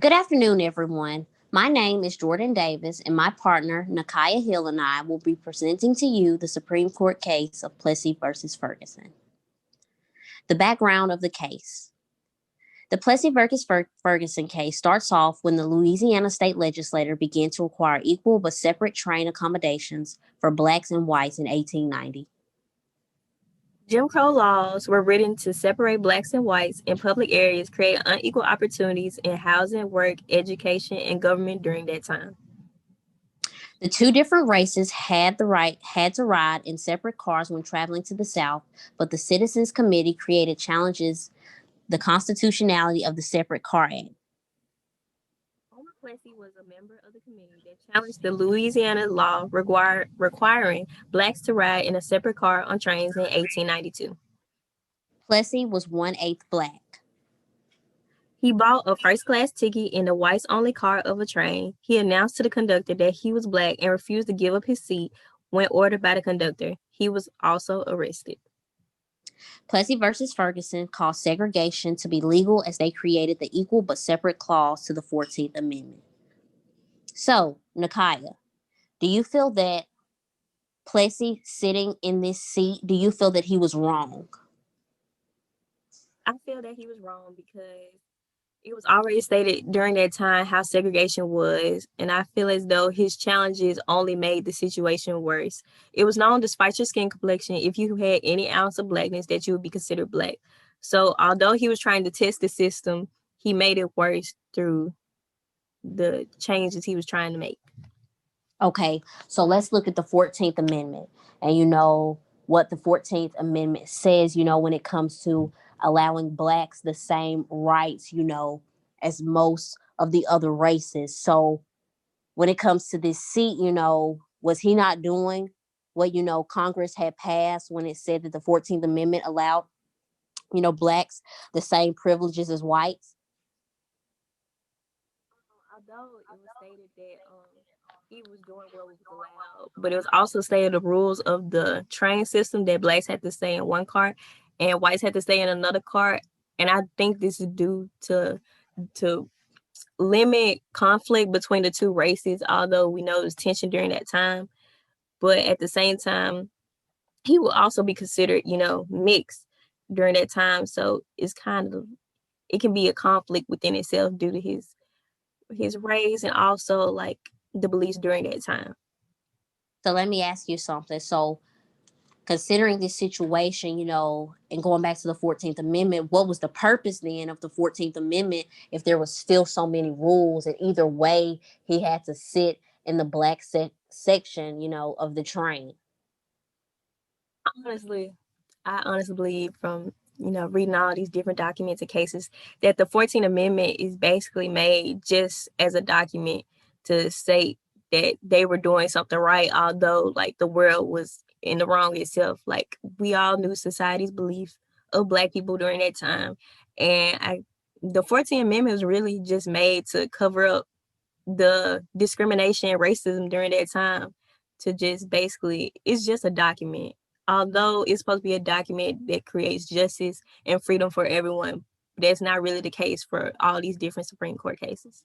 Good afternoon, everyone. My name is Jordyn Davis, and my partner, Nakyah Hill, and I will be presenting to you the Supreme Court case of Plessy versus Ferguson. The background of the case. The Plessy versus Ferguson case starts off when the Louisiana state legislature began to require equal but separate train accommodations for blacks and whites in 1890. Jim Crow laws were written to separate blacks and whites in public areas, create unequal opportunities in housing, work, education, and government during that time. The two different races had to ride in separate cars when traveling to the South, but the Citizens Committee created challenges the constitutionality of the Separate Car Act. Plessy was a member of the committee that challenged the Louisiana law requiring blacks to ride in a separate car on trains in 1892. Plessy was one-eighth black. He bought a first-class ticket in the whites-only car of a train. He announced to the conductor that he was black and refused to give up his seat when ordered by the conductor. He was also arrested. Plessy versus Ferguson caused segregation to be legal as they created the equal but separate clause to the 14th Amendment. So, Nakyah, do you feel that Plessy sitting in this seat, do you feel that he was wrong? I feel that he was wrong because it was already stated during that time how segregation was, and I feel as though his challenges only made the situation worse. It was known, despite your skin complexion, if you had any ounce of blackness, that you would be considered black. So although he was trying to test the system, he made it worse through the changes he was trying to make. Okay, so let's look at the 14th Amendment. And what the 14th Amendment says, when it comes to allowing blacks the same rights, as most of the other races. So when it comes to this seat, was he not doing what, Congress had passed when it said that the 14th Amendment allowed, blacks the same privileges as whites? Although it was stated that he was doing what was allowed, but it was also stated the rules of the train system that blacks had to stay in one car and whites had to stay in another car. And I think this is due to limit conflict between the two races, although we know there's tension during that time. But at the same time, he will also be considered, mixed during that time. So it can be a conflict within itself due to his race and also like the beliefs during that time. So let me ask you something. So considering this situation, and going back to the 14th Amendment, what was the purpose then of the 14th Amendment if there was still so many rules and either way he had to sit in the black section, of the train? Honestly, I honestly believe from reading all these different documents and cases that the 14th Amendment is basically made just as a document to state that they were doing something right, although like the world was in the wrong itself. Like we all knew society's belief of black people during that time, and the 14th Amendment was really just made to cover up the discrimination and racism during that time. To just basically, it's just a document, although it's supposed to be a document that creates justice and freedom for everyone. That's not really the case for all these different Supreme Court cases.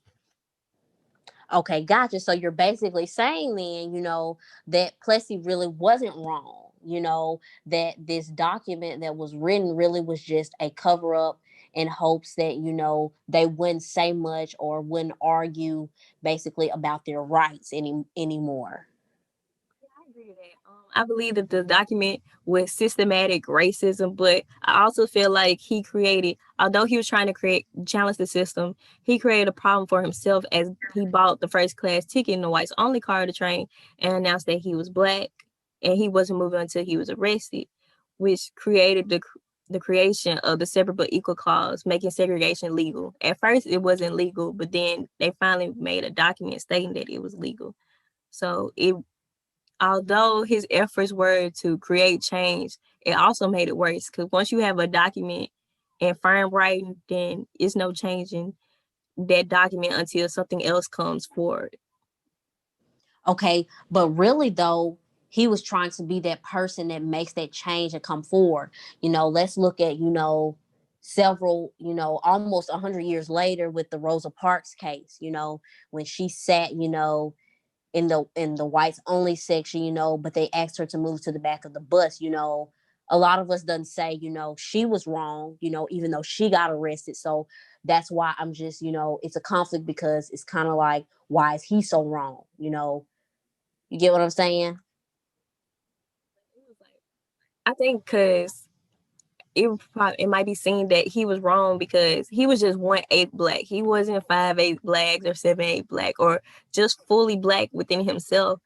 Okay, gotcha. So you're basically saying then, that Plessy really wasn't wrong, that this document that was written really was just a cover up in hopes that, they wouldn't say much or wouldn't argue basically about their rights anymore. I agree with that. I believe that the document was systematic racism, but I also feel like he created, although he was trying to challenge the system, he created a problem for himself as he bought the first class ticket in the whites only car of the train and announced that he was black and he wasn't moving until he was arrested, which created the creation of the separate but equal clause, making segregation legal. At first, it wasn't legal, but then they finally made a document stating that it was legal. So although his efforts were to create change, it also made it worse because once you have a document in firm writing, then it's no changing that document until something else comes forward. Okay, but really though, he was trying to be that person that makes that change and come forward. Let's look at, several, almost 100 years later with the Rosa Parks case, when she sat, in the whites only section, but they asked her to move to the back of the bus, a lot of us doesn't say, she was wrong, even though she got arrested. So that's why I'm just, it's a conflict, because it's kind of like, why is he so wrong? You get what I'm saying? I think because it might be seen that he was wrong because he was just 1/8 black. He wasn't 5/8 blacks or 7/8 black or just fully black within himself.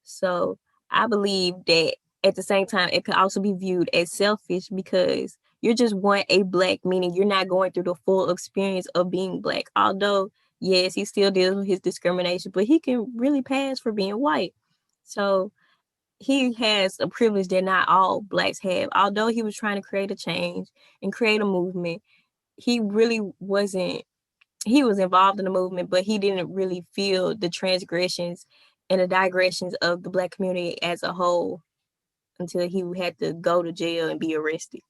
So I believe that at the same time it could also be viewed as selfish because you're just 1/8 black, meaning you're not going through the full experience of being black. Although yes, he still deals with his discrimination, but he can really pass for being white. So he has a privilege that not all blacks have. Although he was trying to create a change and create a movement, he really wasn't. He was involved in the movement, but he didn't really feel the transgressions and the digressions of the black community as a whole until he had to go to jail and be arrested.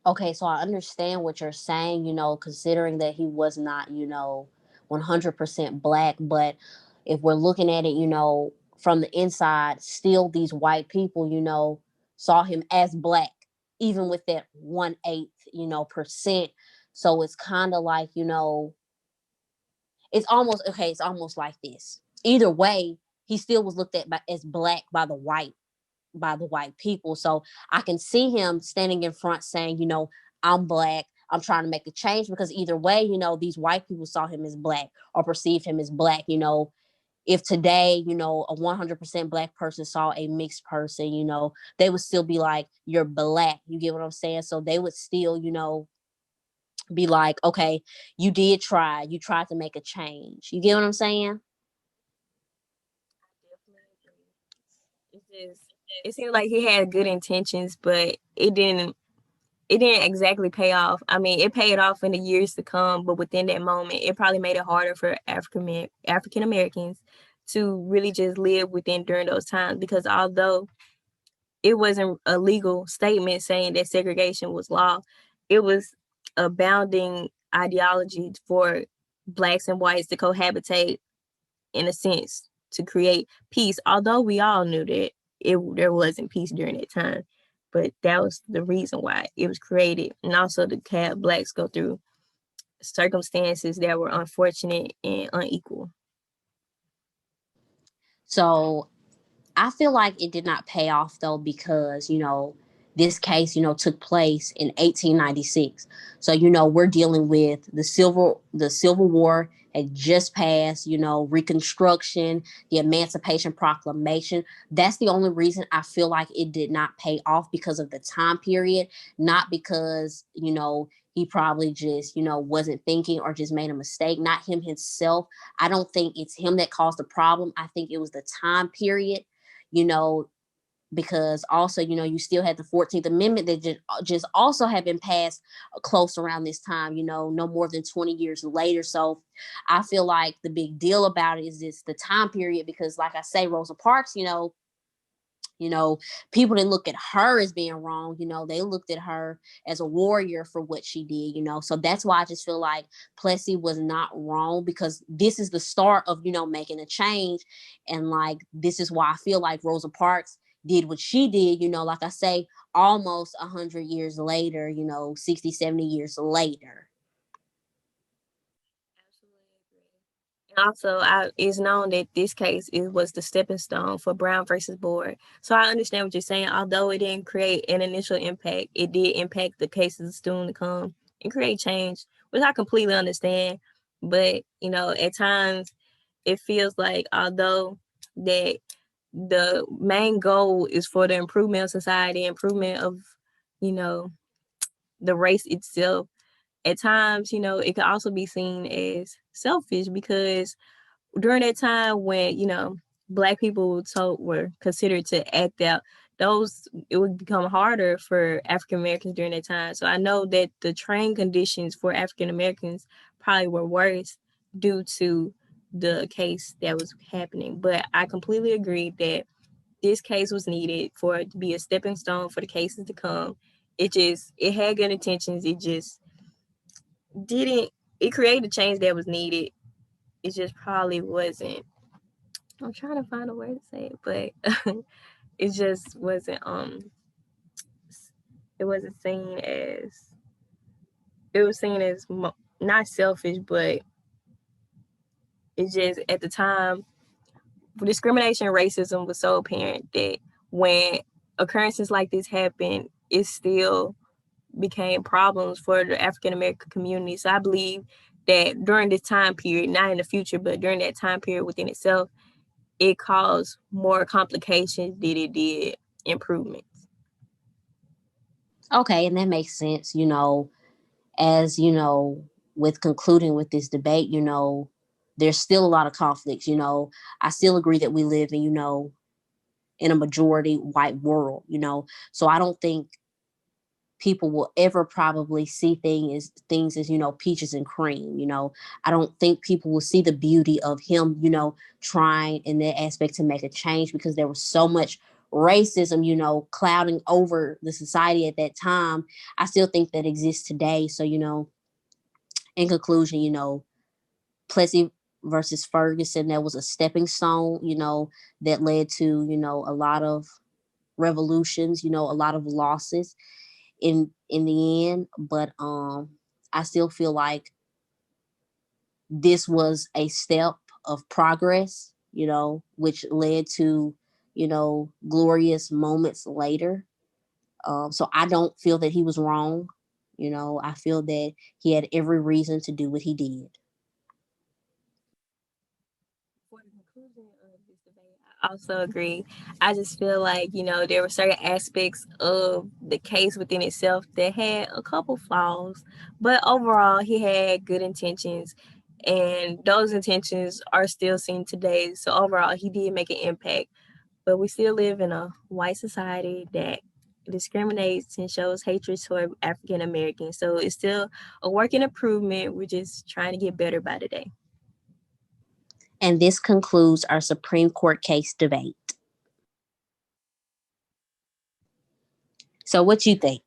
Okay, so I understand what you're saying, considering that he was not, 100% black. But if we're looking at it, from the inside, still these white people, saw him as black, even with that 1/8, percent. So it's kind of like, it's almost like this. Either way, he still was looked at as black by the white people. So I can see him standing in front saying, I'm black. I'm trying to make a change, because either way, these white people saw him as black or perceived him as black. If today, a 100% black person saw a mixed person, they would still be like, you're black. You get what I'm saying? So they would still, be like, okay, you did try. You tried to make a change. You get what I'm saying? I definitely agree. It seemed like he had good intentions, but it didn't exactly pay off. I mean, it paid off in the years to come, but within that moment, it probably made it harder for African Americans to really just live within during those times because although it wasn't a legal statement saying that segregation was law, it was a bounding ideology for blacks and whites to cohabitate in a sense to create peace. Although we all knew that there wasn't peace during that time, but that was the reason why it was created, and also to have blacks go through circumstances that were unfortunate and unequal. So I feel like it did not pay off though, because this case took place in 1896. So we're dealing with the Civil War had just passed. Reconstruction, the Emancipation Proclamation. That's the only reason I feel like it did not pay off, because of the time period, not because he probably just wasn't thinking or just made a mistake. Not him himself. I don't think it's him that caused the problem. I think it was the time period, you know, because also, you still had the 14th Amendment that just also had been passed close around this time, no more than 20 years later. So I feel like the big deal about it is this the time period, because like I say, Rosa Parks, you know, people didn't look at her as being wrong. They looked at her as a warrior for what she did. So that's why I just feel like Plessy was not wrong, because this is the start of making a change. And like, this is why I feel like Rosa Parks did what she did. Like I say, almost 100 years later, 60, 70 years later. Absolutely agree. And also, it's known that this case was the stepping stone for Brown versus Board. So I understand what you're saying. Although it didn't create an initial impact, it did impact the cases soon to come and create change, which I completely understand. But at times it feels like although that the main goal is for the improvement of society, improvement of you know the race itself, at times, it could also be seen as selfish because during that time when, black people were considered to act out, it would become harder for African Americans during that time. So I know that the train conditions for African Americans probably were worse due to the case that was happening. But I completely agree that this case was needed for it to be a stepping stone for the cases to come it had good intentions. It just didn't. It created a change that was needed. It just probably wasn't. I'm trying to find a way to say it, but it just wasn't. It wasn't seen as. It was seen as not selfish, but it just at the time discrimination and racism was so apparent that when occurrences like this happen, it still became problems for the African American community. So I believe that during this time period, not in the future, but during that time period within itself, it caused more complications than it did improvements. Okay, and that makes sense. As with concluding with this debate, there's still a lot of conflicts. I still agree that we live in in a majority white world. So I don't think people will ever probably see things as peaches and cream. I don't think people will see the beauty of him trying in that aspect to make a change, because there was so much racism clouding over the society at that time. I still think that exists today. So in conclusion, Plessy versus Ferguson, that was a stepping stone that led to a lot of revolutions, a lot of losses in the end. But I still feel like this was a step of progress, which led to glorious moments later. So I don't feel that he was wrong. I feel that he had every reason to do what he did. For the conclusion of this debate, I also agree. I just feel like, there were certain aspects of the case within itself that had a couple flaws, but overall, he had good intentions, and those intentions are still seen today. So, overall, he did make an impact, but we still live in a white society that discriminates and shows hatred toward African Americans. So, it's still a work in improvement. We're just trying to get better by the day. And this concludes our Supreme Court case debate. So what you think?